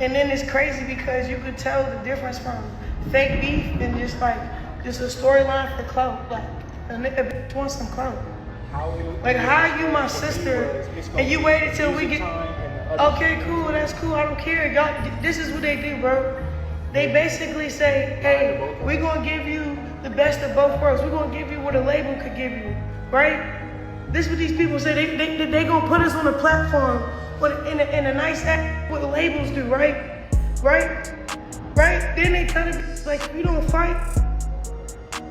And then it's crazy because you could tell the difference from fake beef and just a storyline for clout. Like, a bitch wants some clout. Like, how are you my sister and you waited till we get... Okay, cool, that's cool, I don't care. Y'all, this is what they do, bro. They basically say, hey, we're going to give you the best of both worlds. We're going to give you what a label could give you, right? This is what these people say. They going to put us on a platform in a nice act, what the labels do, right? Right? Then they tell the like, if you don't fight,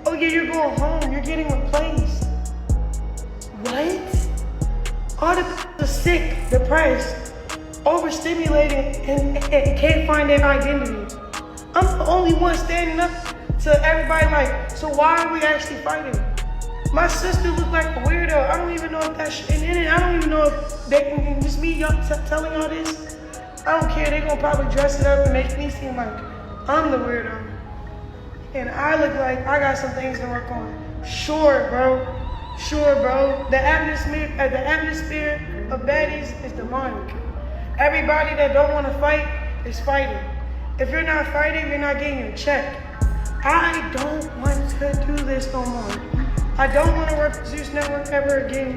oh yeah, you're going home, you're getting replaced. What? All the are sick, depressed, overstimulated, and can't find their identity. I'm the only one standing up to everybody like, so why are we actually fighting? My sister looked like a weirdo. I don't even know if that shit, and I don't even know if they, just me telling y'all this. I don't care, they gonna probably dress it up and make me seem like I'm the weirdo. And I look like I got some things to work on. Sure, bro. The atmosphere of baddies is demonic. Everybody that don't want to fight is fighting. If you're not fighting, you're not getting your check. I don't want to do this no more. I don't want to work for Zeus Network ever again.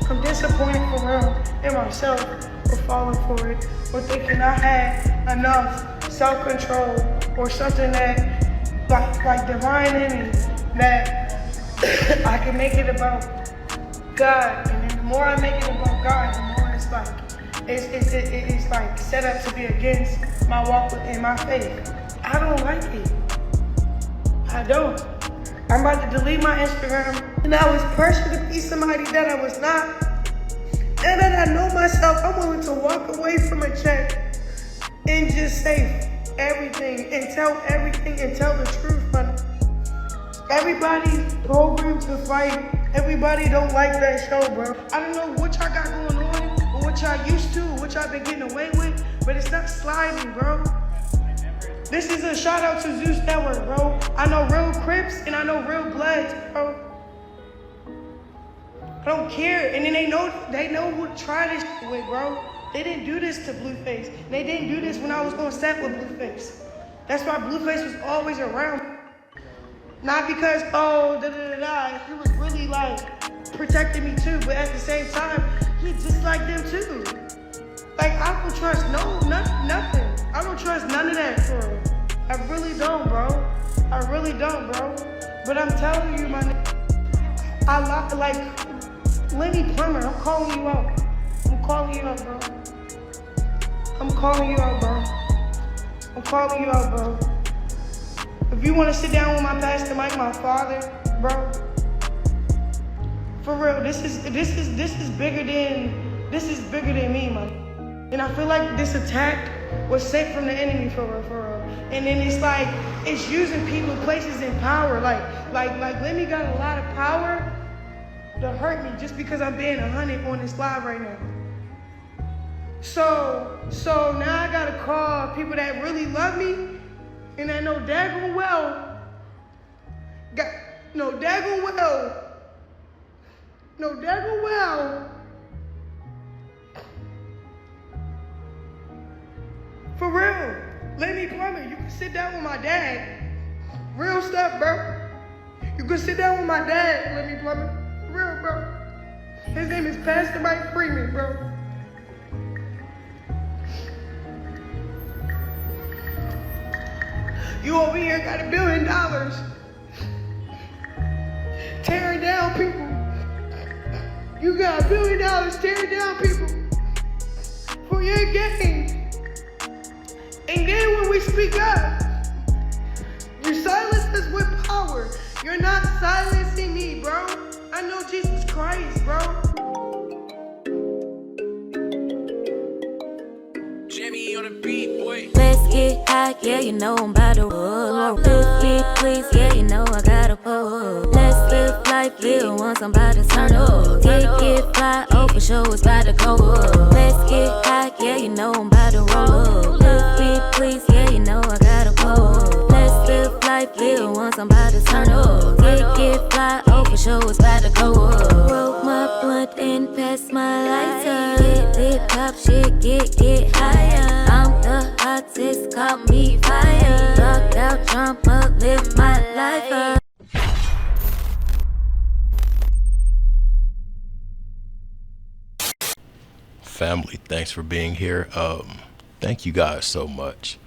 I'm disappointed for real in myself for falling for it, or thinking I had enough self-control or something that, like divine in me, that I can make it about God. And then the more I make it about God, the more it's like set up to be against my walk in my faith. I don't like it. I don't. I'm about to delete my Instagram, and I was pressured to be somebody that I was not. And that I know myself, I'm willing to walk away from a check and just say everything and tell the truth, man. Everybody's programmed to fight. Everybody don't like that show, bro. I don't know what y'all got going on, or what y'all used to, or what y'all been getting away with, but it's not sliding, bro. This is a shout out to Zeus Network, bro. I know real Crips and I know real Bloods, bro. I don't care. And then they know who to try this shit with, bro. They didn't do this to Blueface. They didn't do this when I was going to set with Blueface. That's why Blueface was always around. Not because, he was really like protecting me too, but at the same time, he just like them too. Like, I don't trust nothing. I don't trust none of that for real. I really don't, bro. But I'm telling you, my nigga, like Lenny Plummer, I'm calling you out, bro. If you want to sit down with my pastor Mike, my father, bro, for real, this is bigger than me, man. And I feel like this attack was sent from the enemy, for real. And then it's using people, places in power. Like Lemmy got a lot of power to hurt me just because I'm being 100 on this live right now. So now I gotta call people that really love me, and I know daggone well, for real, Lenny Plummer, you can sit down with my dad. Real stuff, bro. You can sit down with my dad, Lenny Plummer. For real, bro. His name is Pastor Mike Freeman, bro. You over here got $1 billion tearing down people. You got $1 billion tearing down people for your game. And then when we speak up, you silence us with power. You're not silencing me, bro. I know Jesus Christ, bro. Jimmy on the beat, boy. Let's get high, yeah, you know I'm about to roll. Let's get please, yeah, you know I gotta pull. Let's live life, yeah, once I'm about to turn up. Get fly, oh, for sure it's about to go up. Let's get high, yeah, you know I'm about to roll. Let's get please, yeah, you know I gotta pull. Let's live life, yeah, once I'm about to turn up. Get fly, oh, for sure it's about to go up. Roll my blunt and pass my lighter. Get lit, pop shit, get higher. I'm the hot caught me fire. Rock out, jump up, live my life up. Family, thanks for being here. Thank you guys so much.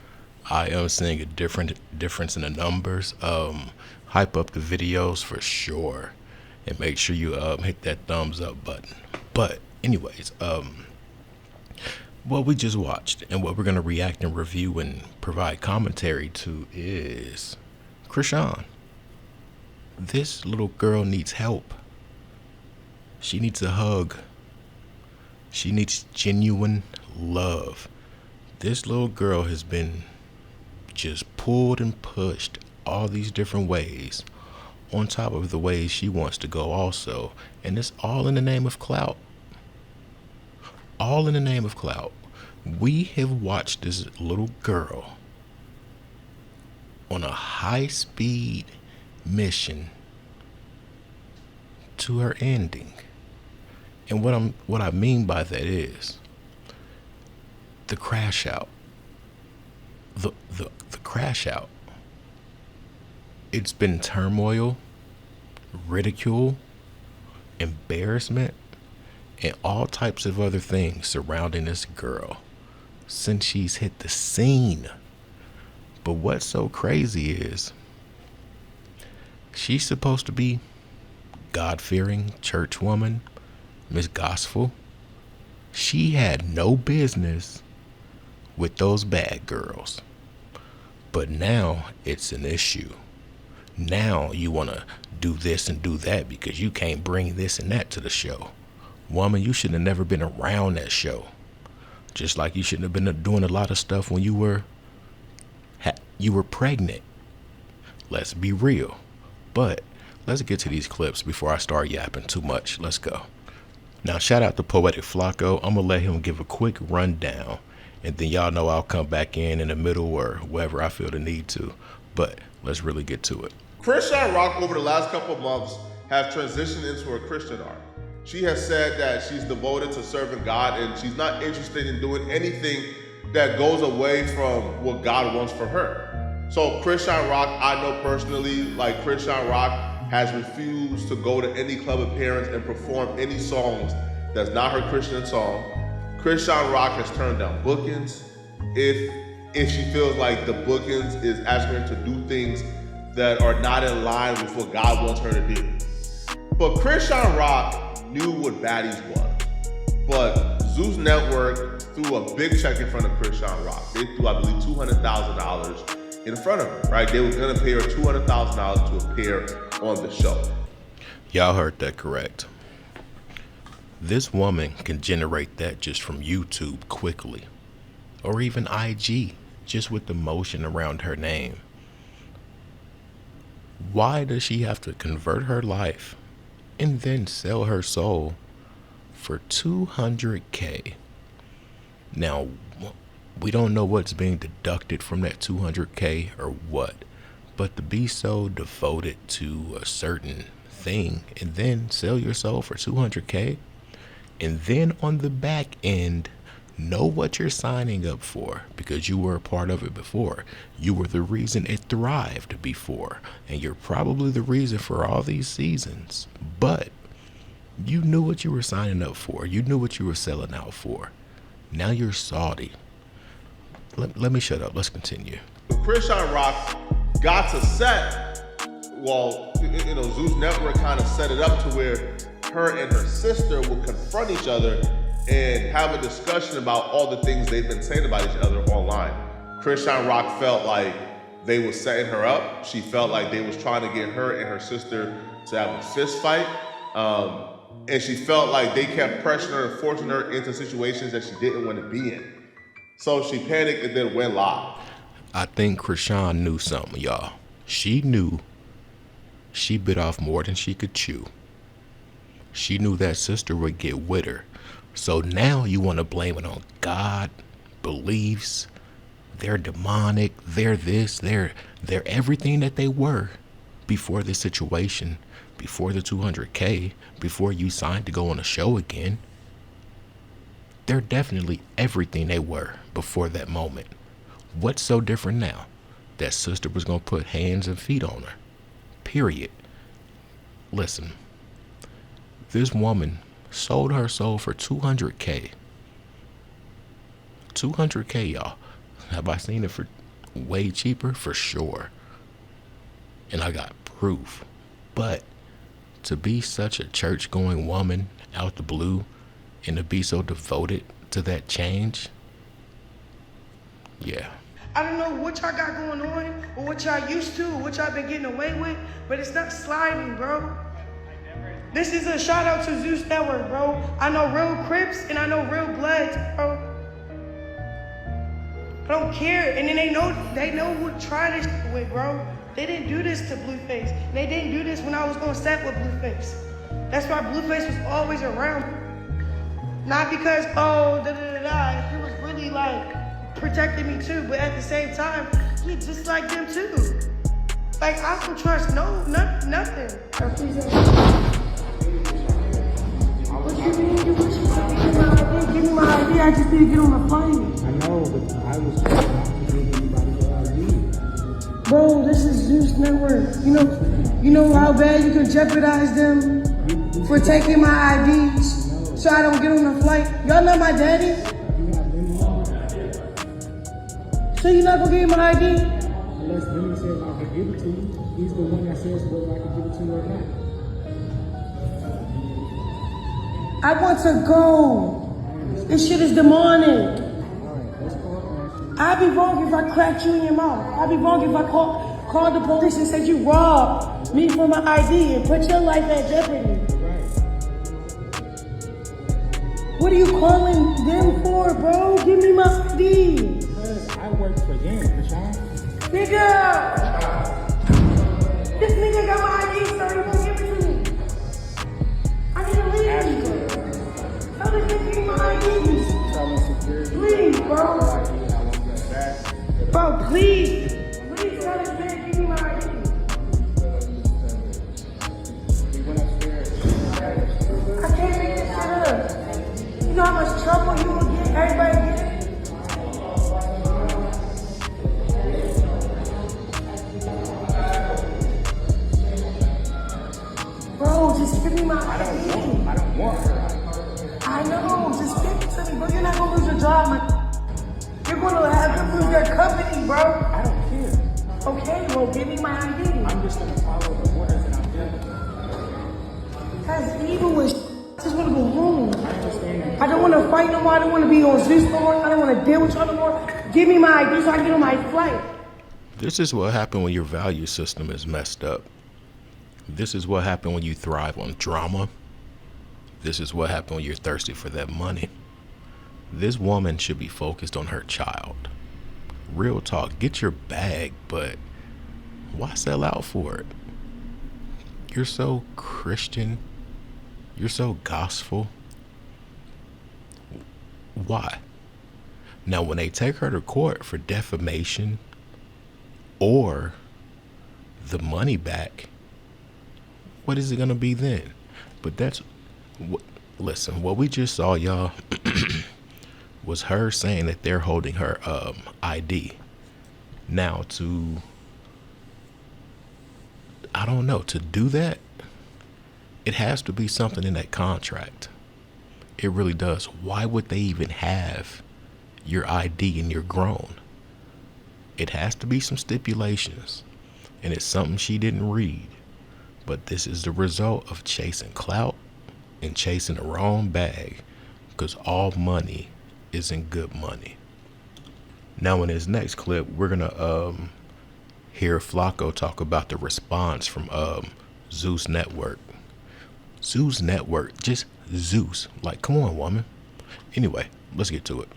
I am seeing a difference in the numbers. Hype up the videos for sure, and make sure you hit that thumbs up button. But anyways, what we just watched and what we're gonna react and review and provide commentary to is Chrisean. This little girl needs help. She needs a hug. She needs genuine love. This little girl has been just pulled and pushed all these different ways, on top of the ways she wants to go also. And it's all in the name of clout. All in the name of clout. We have watched this little girl on a high-speed mission to her ending. And what I mean by that is the crash out. The crash out. It's been turmoil, ridicule, embarrassment, and all types of other things surrounding this girl since she's hit the scene. But what's so crazy is she's supposed to be God-fearing church woman, Miss Gospel. She had no business with those bad girls. But now it's an issue. Now you want to do this and do that because you can't bring this and that to the show. Woman, you should have never been around that show. Just like you shouldn't have been doing a lot of stuff when you were pregnant. Let's be real. But let's get to these clips before I start yapping too much. Let's go. Now, shout out to Poetic Flacco. I'm going to let him give a quick rundown, and then y'all know I'll come back in the middle or wherever I feel the need to. But let's really get to it. Chrisean Rock over the last couple of months have transitioned into her Christian art. She has said that she's devoted to serving God and she's not interested in doing anything that goes away from what God wants for her. So Chrisean Rock, I know personally, like Chrisean Rock has refused to go to any club appearance and perform any songs that's not her Christian song. Chrisean Rock has turned down bookings if she feels like the bookings is asking her to do things that are not in line with what God wants her to do. But Chrisean Rock knew what Baddies was. But Zeus Network threw a big check in front of Chrisean Rock. They threw, I believe, $200,000 in front of her, right? They were gonna pay her $200,000 to appear on the show. Y'all heard that correct. This woman can generate that just from YouTube quickly, or even IG, just with the motion around her name. Why does she have to convert her life and then sell her soul for $200K? Now, we don't know what's being deducted from that $200K or what, but to be so devoted to a certain thing and then sell your soul for $200K, and then on the back end know what you're signing up for because you were a part of it before. You were the reason it thrived before, and you're probably the reason for all these seasons, but you knew what you were signing up for. You knew what you were selling out for. Now you're salty. Let me shut up. Let's continue. Chrisean Rock got to set, well, Zeus Network kind of set it up to where her and her sister would confront each other and have a discussion about all the things they've been saying about each other online. Chrisean Rock felt like they were setting her up. She felt like they was trying to get her and her sister to have a fist fight. And she felt like they kept pressuring her and forcing her into situations that she didn't want to be in. So she panicked and then went live. I think Chrisean knew something, y'all. She knew she bit off more than she could chew. She knew that sister would get with her. So now you want to blame it on God, beliefs, they're demonic, they're this, they're everything that they were before this situation, before the $200K, before you signed to go on a show again. They're definitely everything they were before that moment. What's so different now? That sister was gonna put hands and feet on her. Period. Listen, this woman sold her soul for 200K. 200K, y'all. Have I seen it for way cheaper? For sure. And I got proof. But to be such a church-going woman out the blue and to be so devoted to that change, yeah. I don't know what y'all got going on or what y'all used to or what y'all been getting away with, but it's not sliding, bro. This is a shout out to Zeus Network, bro. I know real Crips and I know real Bloods, bro. I don't care. And then they know who to try this shit with, bro. They didn't do this to Blueface. They didn't do this when I was going set with Blueface. That's why Blueface was always around. Not because, he was really like protecting me too, but at the same time, he just like them too. Like, I don't trust nothing. What you mean? Give me my ID. I just need to get on the plane. I know, but I was trying not to give anybody your ID. Bro, this is Zeus Network. You know how bad you can jeopardize them for taking my IDs so I don't get on the flight? Y'all not my daddy? So you're not gonna give me my ID? Unless Benny says I can give it to you. He's the one that says whether I can give it to you or not. I want to go. This shit is demonic. Alright, let's call Ashley. I'd be wrong if I cracked you in your mouth. I'd be wrong if I called the police and said you robbed me for my ID and put your life at jeopardy. What are you calling them for, bro? Give me my ID. Because I work for them, Chrisean. Nigga! This nigga got my ID, so he won't give it to me. I need to leave. Tell this nigga give me my ID. Telling security. Please, bro. I won't get back. Bro, please. Please tell this man give me my ID. He went upstairs. I can't make this shit up. You know how much trouble you will get? Everybody get? Bro, just give me my ID. I don't want her. I know, just give it to me, bro. You're not gonna lose your job, man. You're gonna have to lose your company, bro. I don't care. Okay, well, give me my ID. I'm just gonna follow the orders and I'm doing. That's evil with I just wanna go home. I understand that. I don't wanna fight no more. I don't wanna be on Zeus no more. I don't wanna deal with y'all no more. Give me my ID so I can get on my flight. This is what happened when your value system is messed up. This is what happened when you thrive on drama. This is what happened when you're thirsty for that money. This woman should be focused on her child. Real talk, get your bag, but why sell out for it? You're so Christian. You're so gospel. Why? Now, when they take her to court for defamation or the money back, what is it going to be then? But that's listen, what we just saw, y'all, was her saying that they're holding her ID. Now I don't know, to do that, it has to be something in that contract. It really does. Why would they even have your ID and you're grown? It has to be some stipulations, and it's something she didn't read. But this is the result of chasing clout and chasing the wrong bag, because all money isn't good money. Now in this next clip, we're gonna hear Flacco talk about the response from Zeus Network. Zeus Network, just Zeus. Like, come on, woman. Anyway, let's get to it.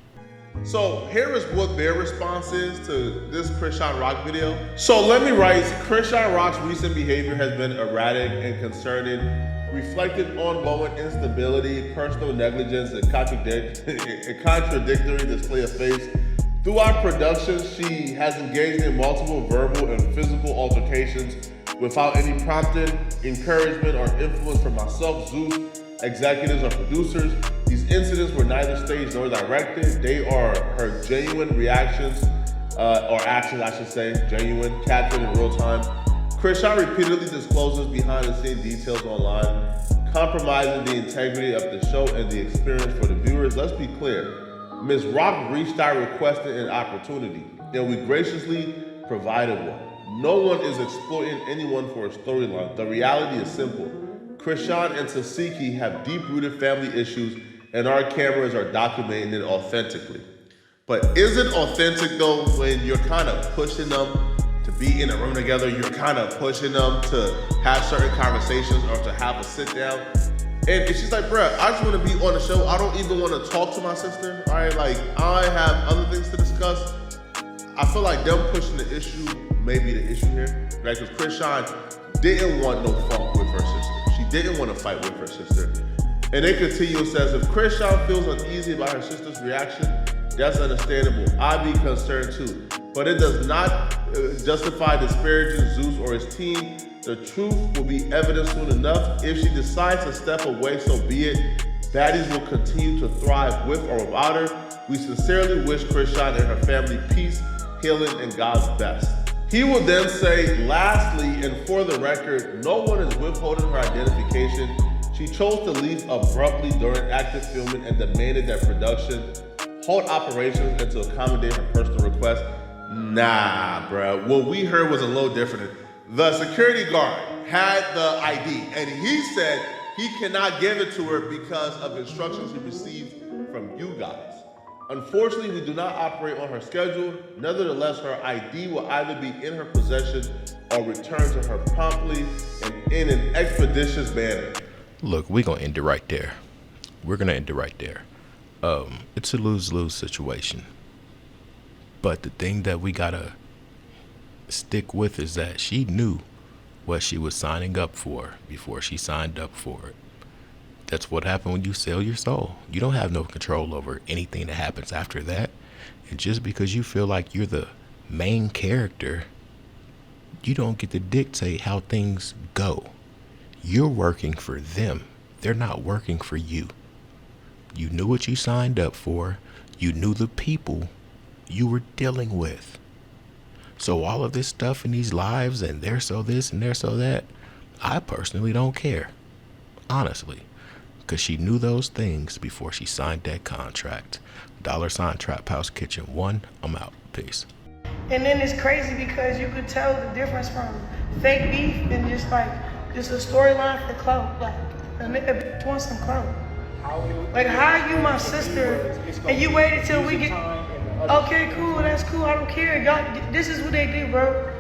So here is what their response is to this Chrisean Rock video. So let me write, Chrisean Rock's recent behavior has been erratic and concerning, reflected ongoing instability, personal negligence, and contradictory display of faith. Throughout production, she has engaged in multiple verbal and physical altercations without any prompting, encouragement, or influence from myself, Zeus, executives, or producers. These incidents were neither staged nor directed. They are her genuine reactions or actions, I should say, genuine, captured in real time. Chrisean repeatedly discloses behind-the-scenes details online, compromising the integrity of the show and the experience for the viewers. Let's be clear. Ms. Rock reached out requesting an opportunity, and we graciously provided one. No one is exploiting anyone for a storyline. The reality is simple. Chrisean and toxicity have deep-rooted family issues, and our cameras are documenting it authentically. But is it authentic though when you're kind of pushing them to be in a room together, you're kind of pushing them to have certain conversations or to have a sit down? And she's like, bruh, I just want to be on the show. I don't even want to talk to my sister, all right? Like, I have other things to discuss. I feel like them pushing the issue may be the issue here, right? Because Chrisean didn't want no funk with her sister. She didn't want to fight with her sister. And they continue and says, if Chrisean feels uneasy about her sister's reaction, that's understandable. I'd be concerned too. But it does not justify disparaging Zeus or his team. The truth will be evident soon enough. If she decides to step away, so be it. Baddies will continue to thrive with or without her. We sincerely wish Chrisean and her family peace, healing, and God's best. He will then say, lastly, and for the record, no one is withholding her identification. She chose to leave abruptly during active filming and demanded that production halt operations and to accommodate her personal request. Nah, bro. What we heard was a little different. The security guard had the ID, and he said he cannot give it to her because of instructions he received from you guys. Unfortunately, we do not operate on her schedule. Nevertheless, her ID will either be in her possession or returned to her promptly and in an expeditious manner. Look, we're going to end it right there. We're going to end it right there. It's a lose-lose situation. But the thing that we got to stick with is that she knew what she was signing up for before she signed up for it. That's what happened when you sell your soul. You don't have no control over anything that happens after that. And just because you feel like you're the main character, you don't get to dictate how things go. You're working for them. They're not working for you. You knew what you signed up for. You knew the people you were dealing with. So all of this stuff in these lives and they're so this and they're so that, I personally don't care. Honestly. Because she knew those things before she signed that contract. $ Trap House Kitchen 1. I'm out. Peace. And then it's crazy because you could tell the difference from fake beef and just a storyline for clout. Like, a nigga wants some clout. Like, how are you my sister and you waited till we get... Okay, cool, that's cool, I don't care. Y'all, this is what they do, bro.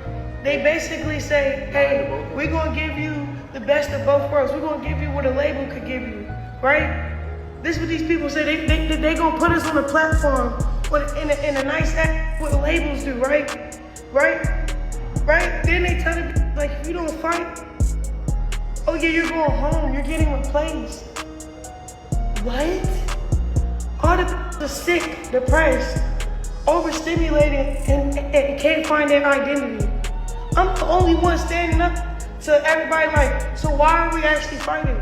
They basically say, hey, we're gonna give you the best of both worlds. We're gonna give you what a label could give you, right? This is what these people say. They gonna put us on a platform in a nice act, what labels do, right? Right? Then they tell the like, if you don't fight, oh yeah, you're going home, you're getting replaced. What? All the are sick, depressed, overstimulated, and can't find their identity. I'm the only one standing up to everybody like, so why are we actually fighting?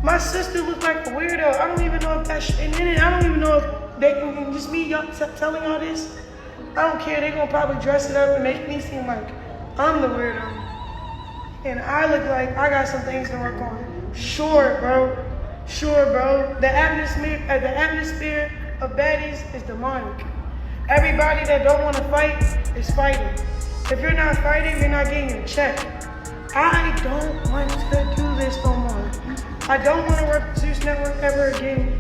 My sister looked like a weirdo. I don't even know if that's, and then I don't even know if they can, just me telling y'all this. I don't care, they're gonna probably dress it up and make me seem like I'm the weirdo. And I look like I got some things to work on. Sure, bro. The atmosphere of baddies is demonic. Everybody that don't want to fight is fighting. If you're not fighting, you're not getting your check. I don't want to do this no more. I don't want to work with Zeus Network ever again.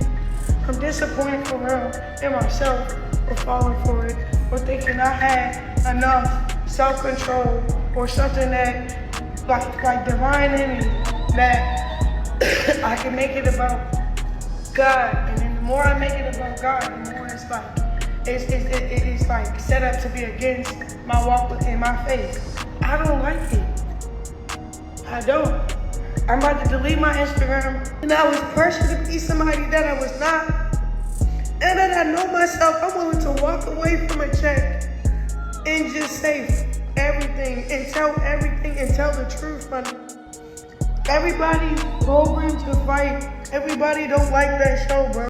I'm disappointed for real in myself for falling for it, or thinking I had enough self-control or something that, like divine in me, that I can make it about God. And then the more I make it about God, the more it's like, it's like set up to be against my walk within my faith. I don't like it. I don't. I'm about to delete my Instagram. And I was pressured to be somebody that I was not. And that I know myself, I'm willing to walk away from a check and just say everything and tell everything and tell the truth, man. Everybody's programmed to fight. Everybody don't like that show, bro.